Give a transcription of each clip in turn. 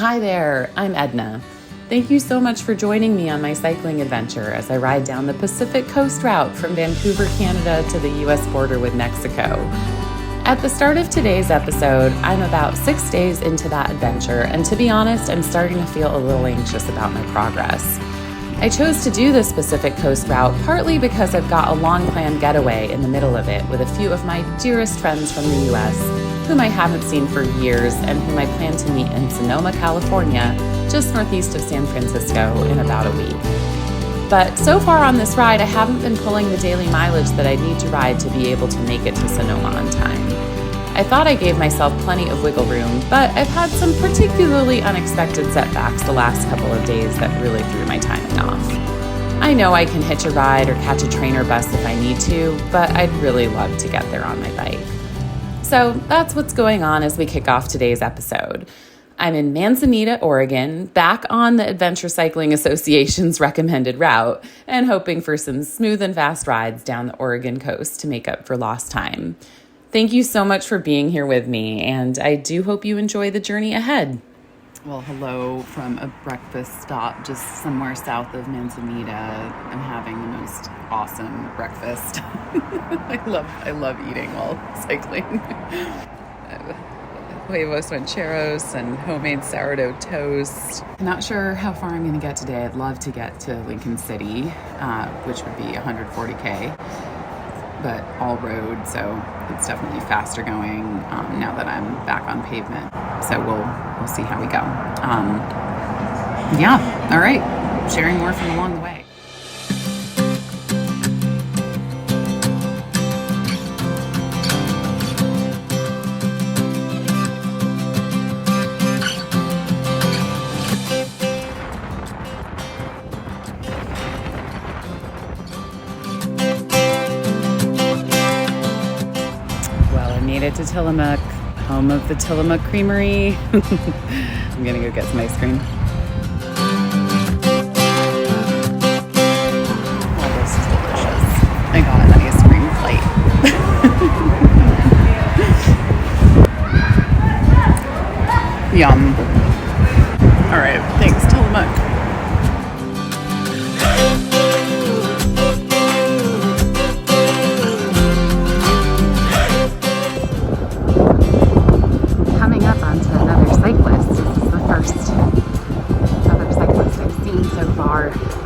Hi there, I'm Edna. Thank you so much for joining me on my cycling adventure as I ride down the Pacific Coast route from Vancouver, Canada to the US border with Mexico. At the start of today's episode, I'm about 6 days into that adventure, and to be honest, I'm starting to feel a little anxious about my progress. I chose to do this Pacific Coast route partly because I've got a long-planned getaway in the middle of it with a few of my dearest friends from the US, whom I haven't seen for years and whom I plan to meet in Sonoma, California, just northeast of San Francisco, in about a week. But so far on this ride, I haven't been pulling the daily mileage that I need to ride to be able to make it to Sonoma on time. I thought I gave myself plenty of wiggle room, but I've had some particularly unexpected setbacks the last couple of days that really threw my timing off. I know I can hitch a ride or catch a train or bus if I need to, but I'd really love to get there on my bike. So that's what's going on as we kick off today's episode. I'm in Manzanita, Oregon, back on the Adventure Cycling Association's recommended route, and hoping for some smooth and fast rides down the Oregon coast to make up for lost time. Thank you so much for being here with me, and I do hope you enjoy the journey ahead. Well, hello from a breakfast stop just somewhere south of Manzanita. I'm having the most awesome breakfast. I love eating while cycling. Huevos rancheros and homemade sourdough toast. I'm not sure how far I'm going to get today. I'd love to get to Lincoln City, which would be 140K. But all road, so it's definitely faster going now that I'm back on pavement. So we'll see how we go. All right, sharing more from along the way. Made it to Tillamook, home of the Tillamook Creamery. I'm gonna go get some ice cream. Oh, this is delicious. I got an ice cream plate. Yum. All right, thanks, Tillamook.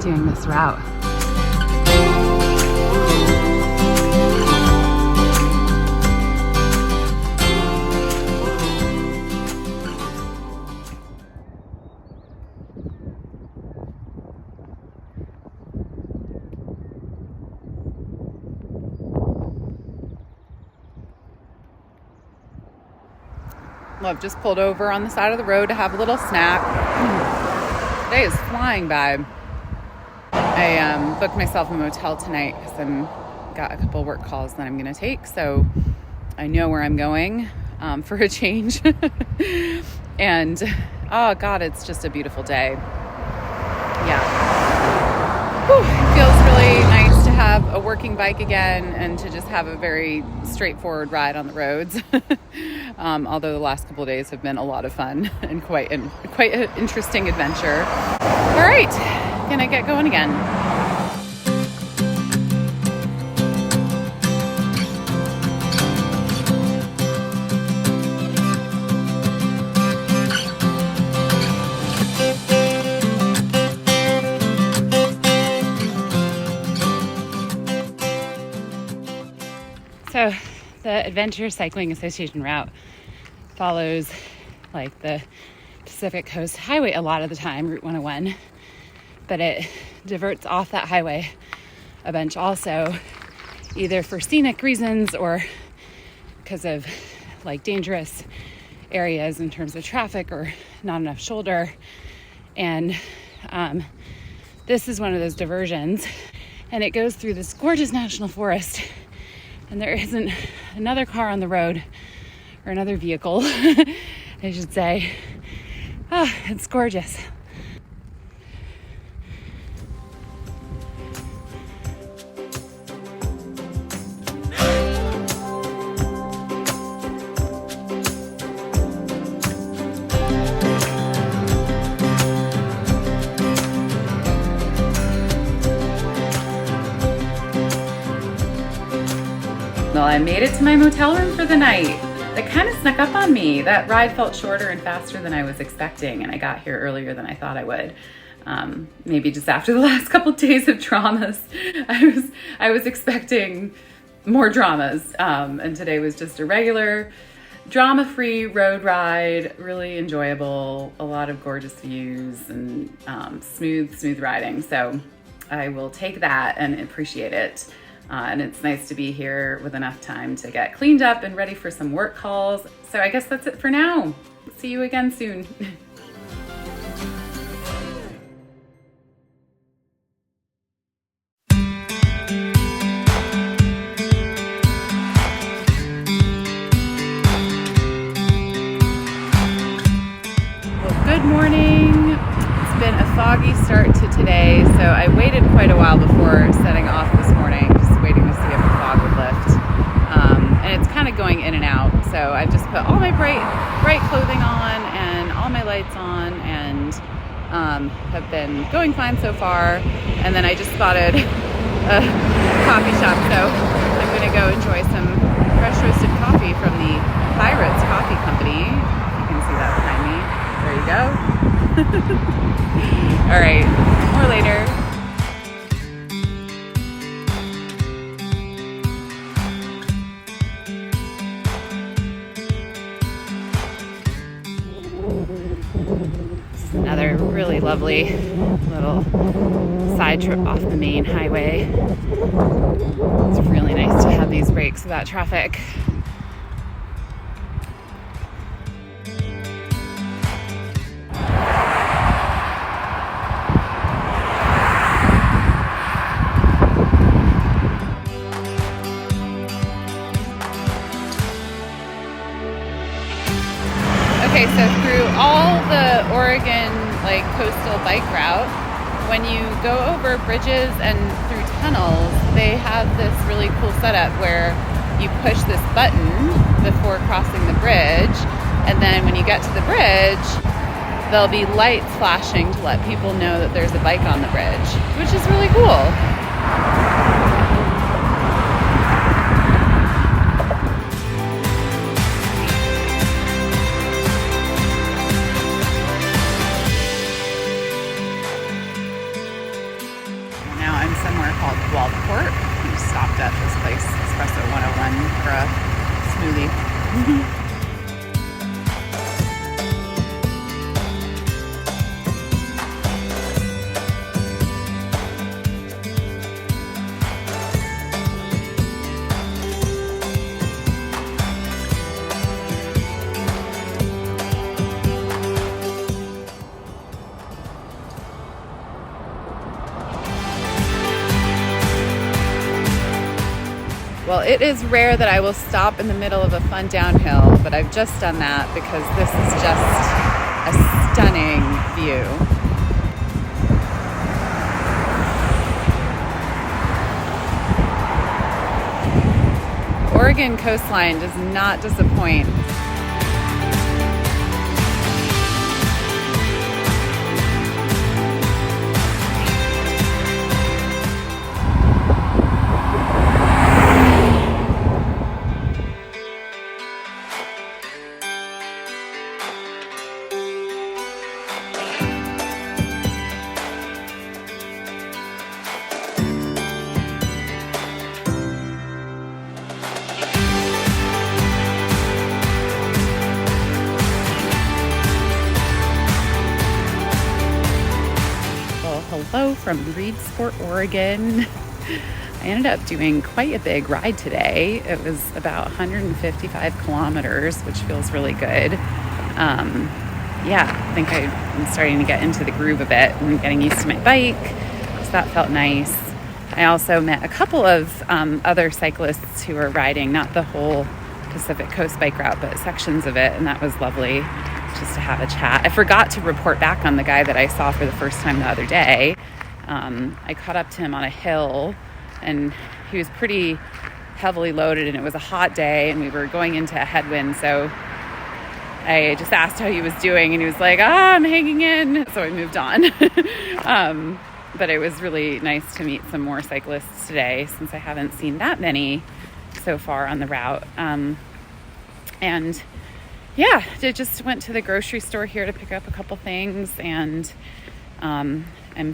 Doing this route. Well, I've just pulled over on the side of the road to have a little snack. Today is flying by. I booked myself a motel tonight because I've got a couple work calls that I'm going to take. So I know where I'm going for a change. And, oh God, it's just a beautiful day. Yeah. Whew, it feels really nice to have a working bike again and to just have a very straightforward ride on the roads. Although the last couple of days have been a lot of fun and quite an interesting adventure. All right. Gonna get going again. So the Adventure Cycling Association route follows like the Pacific Coast Highway a lot of the time, Route 101. But it diverts off that highway a bunch also, either for scenic reasons or because of like dangerous areas in terms of traffic or not enough shoulder. And this is one of those diversions, and it goes through this gorgeous national forest, and there isn't another car on the road or another vehicle, I should say. It's gorgeous. I made it to my motel room for the night. That kind of snuck up on me. That ride felt shorter and faster than I was expecting, and I got here earlier than I thought I would. Maybe just after the last couple of days of dramas, I was expecting more dramas, and today was just a regular drama-free road ride, really enjoyable, a lot of gorgeous views and smooth riding. So I will take that and appreciate it. And it's nice to be here with enough time to get cleaned up and ready for some work calls. So I guess that's it for now. See you again soon. Good morning. It's been a foggy start to today, so I waited quite a while before setting off this morning, just waiting to see if the fog would lift. And it's kind of going in and out, so I've just put all my bright clothing on and all my lights on, and have been going fine so far. And then I just spotted a coffee shop, so I'm going to go enjoy some fresh roasted coffee from the Pirates Coffee Company. You can see that behind me. There you go. All right, more later. This is another really lovely little side trip off the main highway. It's really nice to have these breaks without traffic. Okay, so through all the Oregon coastal bike route, when you go over bridges and through tunnels, they have this really cool setup where you push this button before crossing the bridge, and then when you get to the bridge, there'll be lights flashing to let people know that there's a bike on the bridge, which is really cool. Waldport. We stopped at this place, Espresso 101, for a smoothie. Well, it is rare that I will stop in the middle of a fun downhill, but I've just done that because this is just a stunning view. Oregon coastline does not disappoint. Hello from Reedsport, Oregon. I ended up doing quite a big ride today. It was about 155 kilometers, which feels really good. I think I'm starting to get into the groove a bit and getting used to my bike, so that felt nice. I also met a couple of other cyclists who are riding, not the whole Pacific Coast bike route, but sections of it, and that was lovely just to have a chat. I forgot to report back on the guy that I saw for the first time the other day. I caught up to him on a hill, and he was pretty heavily loaded, and it was a hot day, and we were going into a headwind, so I just asked how he was doing, and he was like, I'm hanging in, so I moved on. But it was really nice to meet some more cyclists today, since I haven't seen that many so far on the route. And yeah, I just went to the grocery store here to pick up a couple things, and I'm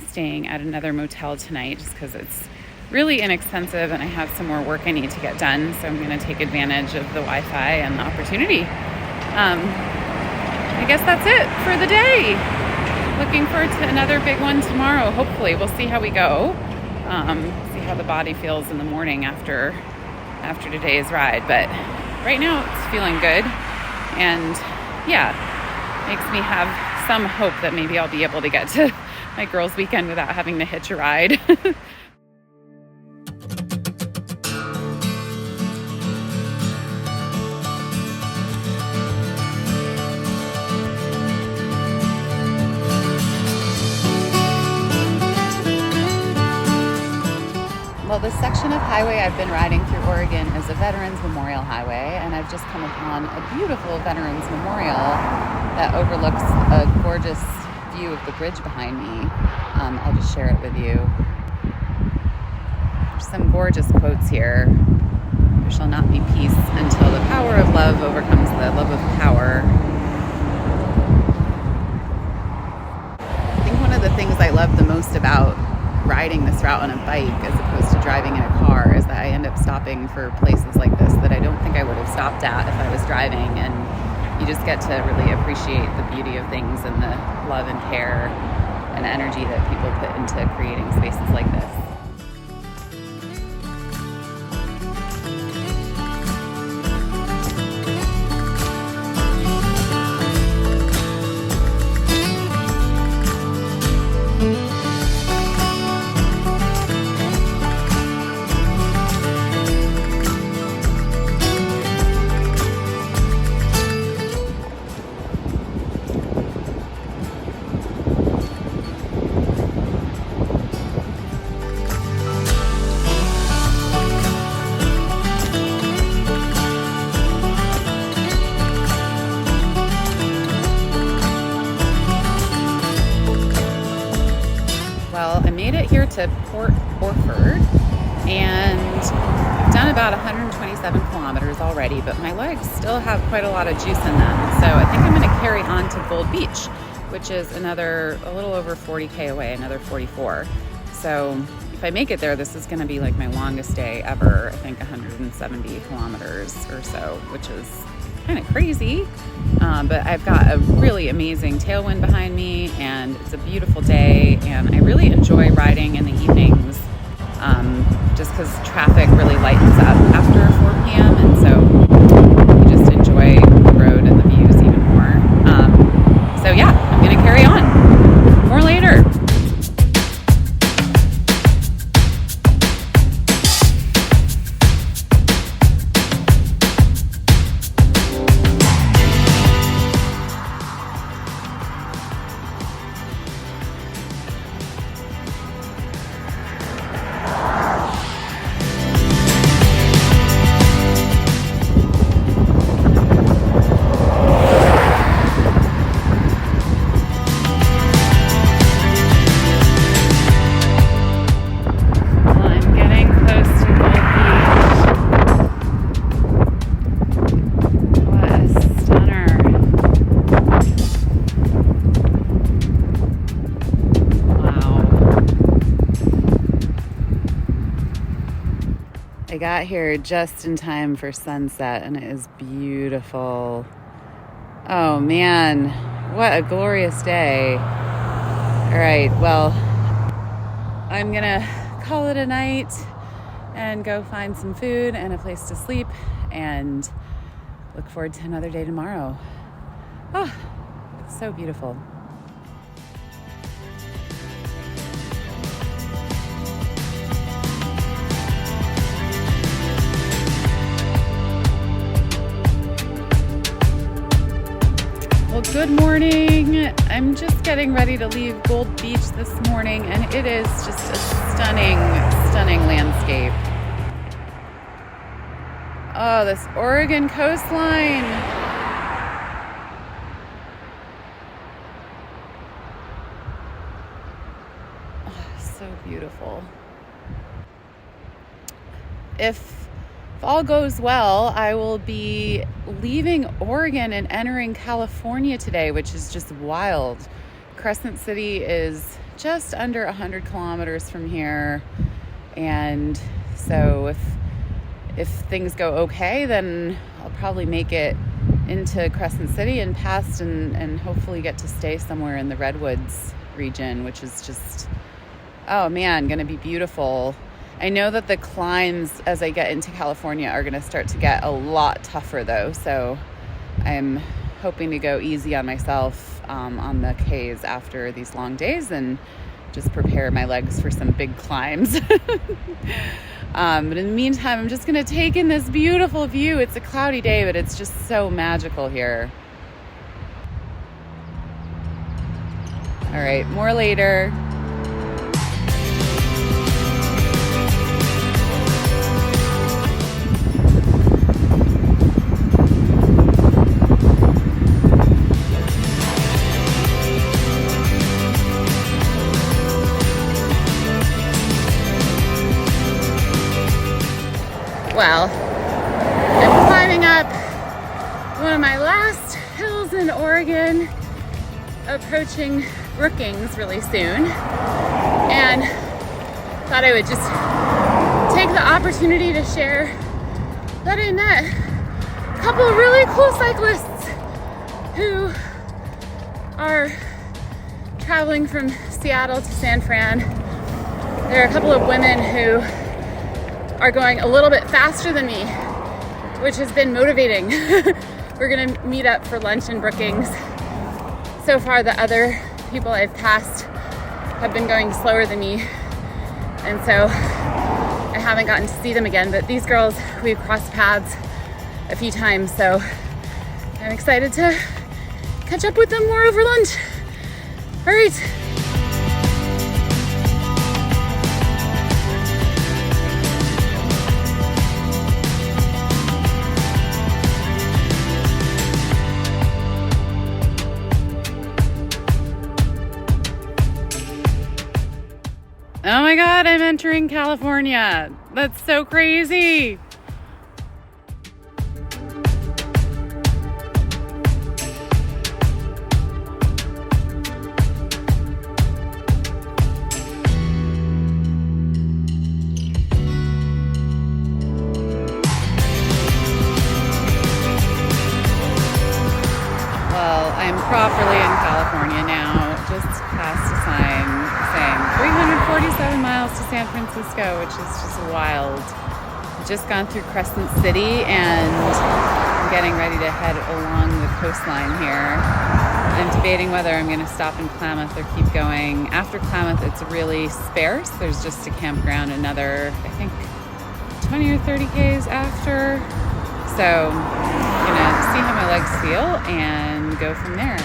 staying at another motel tonight just because it's really inexpensive and I have some more work I need to get done. So I'm going to take advantage of the Wi-Fi and the opportunity. I guess that's it for the day. Looking forward to another big one tomorrow. Hopefully, we'll see how we go. See how the body feels in the morning after today's ride. But right now it's feeling good, and yeah, makes me have some hope that maybe I'll be able to get to my girls' weekend without having to hitch a ride. Well, the section of highway I've been riding through Oregon is a Veterans Memorial Highway, and I've just come upon a beautiful Veterans Memorial that overlooks a gorgeous view of the bridge behind me. I'll just share it with you. There's some gorgeous quotes here. There shall not be peace until the power of love overcomes the love of power. I think one of the things I love the most about riding this route on a bike as opposed to driving in a car is that I end up stopping for places like this that I don't think I would have stopped at if I was driving, and you just get to really appreciate the beauty of things and the love and care and energy that people put into creating spaces like this. Well, I made it here to Port Orford, and I've done about 127 kilometers already, but my legs still have quite a lot of juice in them. So I think I'm going to carry on to Gold Beach, which is a little over 40K away, another 44. So if I make it there, this is going to be like my longest day ever. I think 170 kilometers or so, which is kind of crazy. But I've got a really amazing tailwind behind me, and it's a beautiful day, and I really enjoy riding in the evenings, just because traffic really lightens up after 4 p.m. and so you just enjoy the road and the views even more. So yeah, I'm gonna carry on. More later. I got here just in time for sunset, and it is beautiful. Oh man, what a glorious day. All right, well, I'm gonna call it a night and go find some food and a place to sleep, and look forward to another day tomorrow. Oh, so beautiful. Well, good morning. I'm just getting ready to leave Gold Beach this morning, and it is just a stunning, stunning landscape. Oh, this Oregon coastline. Oh, so beautiful. If if all goes well, I will be leaving Oregon and entering California today, which is just wild. Crescent City is just under 100 kilometers from here. And so if things go okay, then I'll probably make it into Crescent City and past and hopefully get to stay somewhere in the Redwoods region, which is just, oh man, going to be beautiful. I know that the climbs as I get into California are going to start to get a lot tougher though, so I'm hoping to go easy on myself on the Ks after these long days and just prepare my legs for some big climbs. But in the meantime, I'm just going to take in this beautiful view. It's a cloudy day, but it's just so magical here. All right, more later. Well, I'm climbing up one of my last hills in Oregon, approaching Brookings really soon, and thought I would just take the opportunity to share that I met a couple of really cool cyclists who are traveling from Seattle to San Fran. There are a couple of women who are going a little bit faster than me, which has been motivating. We're gonna meet up for lunch in Brookings. So far, the other people I've passed have been going slower than me, and so I haven't gotten to see them again, but these girls, we've crossed paths a few times, so I'm excited to catch up with them more over lunch. All right. Oh my God, I'm entering California. That's so crazy. Well, I'm properly in California now, just past a sign saying 347 miles to San Francisco, which is just wild. I've just gone through Crescent City and I'm getting ready to head along the coastline here. I'm debating whether I'm going to stop in Klamath or keep going. After Klamath, it's really sparse. There's just a campground, another, I think, 20 or 30 Ks after. So I'm going to see how my legs feel and go from there.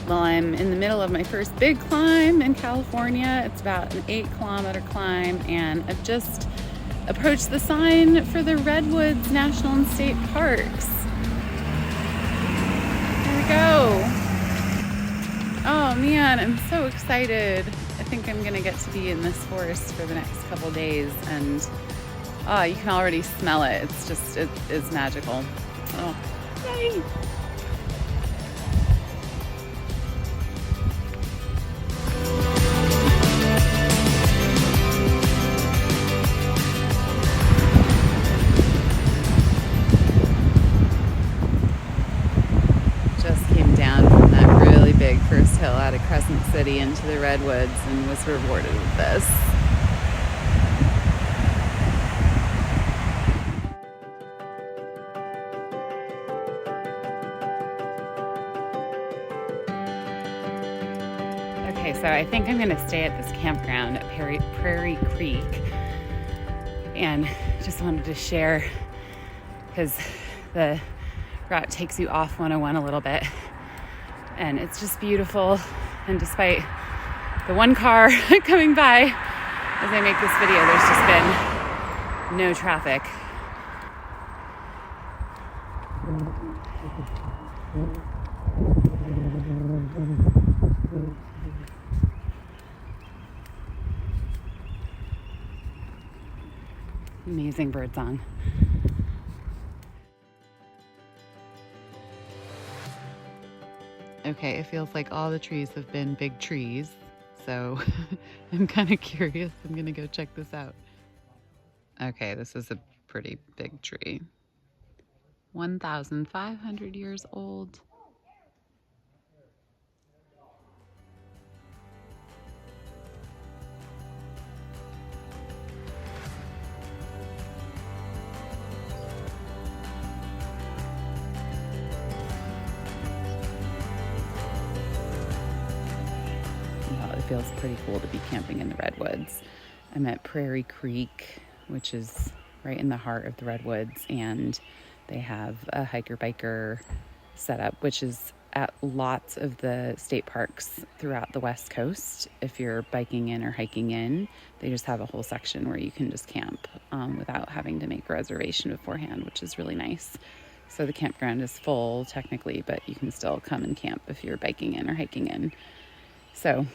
Well, I'm in the middle of my first big climb in California. It's about an 8-kilometer climb, and I've just approached the sign for the Redwoods National and State Parks. Here we go. Oh man, I'm so excited. I think I'm gonna get to be in this forest for the next couple days, and you can already smell it. It's just, it is magical. Oh, yay! First hill out of Crescent City into the Redwoods and was rewarded with this. Okay, so I think I'm going to stay at this campground at Prairie Creek, and just wanted to share because the route takes you off 101 a little bit. And it's just beautiful, and despite the one car coming by as I make this video, there's just been no traffic. Amazing bird song. Okay, it feels like all the trees have been big trees, so I'm kind of curious. I'm gonna go check this out. Okay, this is a pretty big tree. 1,500 years old. It feels pretty cool to be camping in the Redwoods. I'm at Prairie Creek, which is right in the heart of the Redwoods, and they have a hiker-biker setup, which is at lots of the state parks throughout the West Coast. If you're biking in or hiking in, they just have a whole section where you can just camp without having to make a reservation beforehand, which is really nice. So the campground is full technically, but you can still come and camp if you're biking in or hiking in. So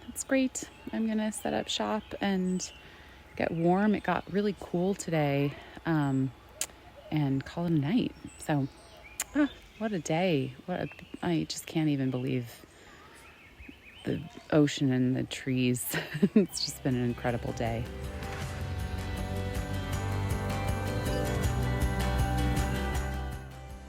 it's great. I'm gonna set up shop and get warm. It got really cool today, and call it a night. So, what a day. I just can't even believe the ocean and the trees. It's just been an incredible day.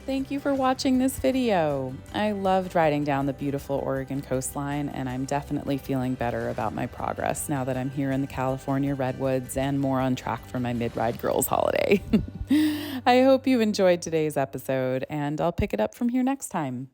Thank you for watching this video. I loved riding down the beautiful Oregon coastline, and I'm definitely feeling better about my progress now that I'm here in the California Redwoods and more on track for my Mid-Ride Girls holiday. I hope you enjoyed today's episode, and I'll pick it up from here next time.